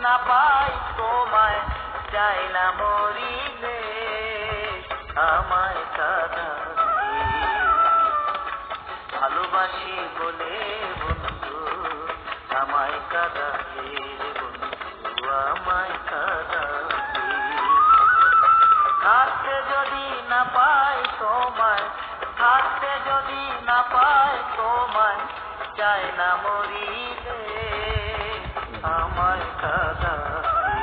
না পাই তোমায় চাই না মরিলে আমায় কাঁদালে ভালোবাসি বলে বন্ধু আমায় কাঁদালে বন্ধু আমায় কাঁদালে থাকতে যদি না পাই তোমায় থাকতে যদি না পাই তোমায় চাই না মরিলে আমায় কাঁদালে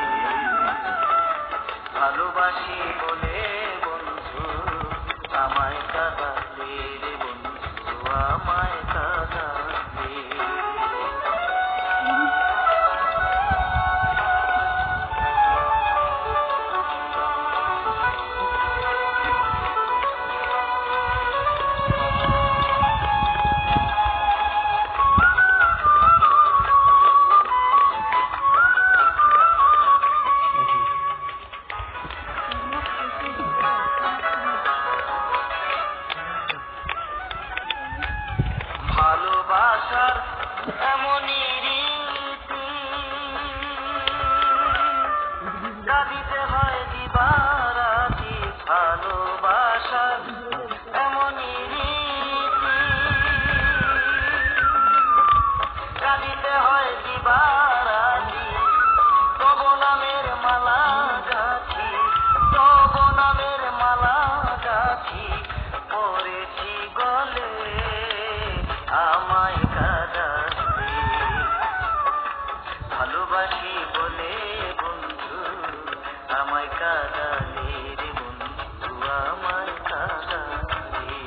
ভালোবাসি বলে বন্ধু আমায় কাঁদালে বন্ধু আমায় কাঁদালে ভালোবাসার এমনই রীতি কাঁদিতে হয় দিবারাতি ভালোবাসার এমনই রীতি কাঁদিতে হয় দিবারাতি তব নামের মালা গাছি তব নামের মালা গাছি পড়েছি গলে আমায় কাঁদালে ভালোবাসি বলে বন্ধু আমায় কাঁদালে রে বন্ধু আমায় কাঁদালে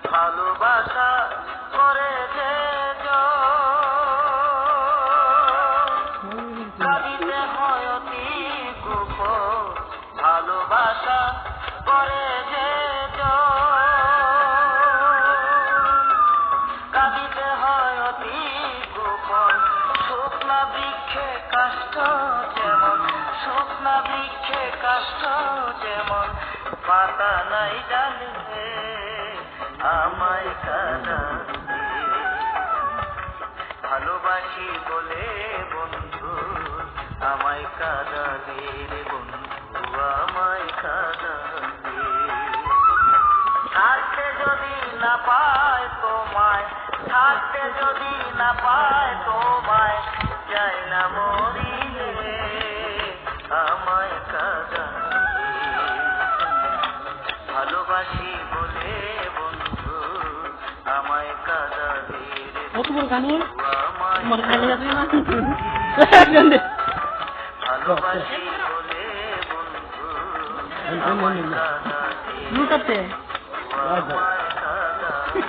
ভালোবাসা করে যে কাঁদিতে হয় অতি গোপন ভালোবাসা করে যে কাঁদিতে হয় অতি গোপন শুকনা বৃক্ষে কাষ্ঠ যেমন শুকনা বৃক্ষে কাষ্ঠ যেমন পাতা নাই ডালে আমায় কাঁদালে ভালোবাসি বলে বন্ধু আমায় কাঁদালে রে বন্ধু আমায় কাঁদালে থাকতে যদি না পাই তোমায় থাকতে যদি না পাই তোমায় চাই না মরিলে আমায় কাঁদালে ভালোবাসি বলে বন্ধু আমায় কাঁদালে ভালোবাসি বলে বন্ধু আমায় কাঁদালে আমায় কাঁদালে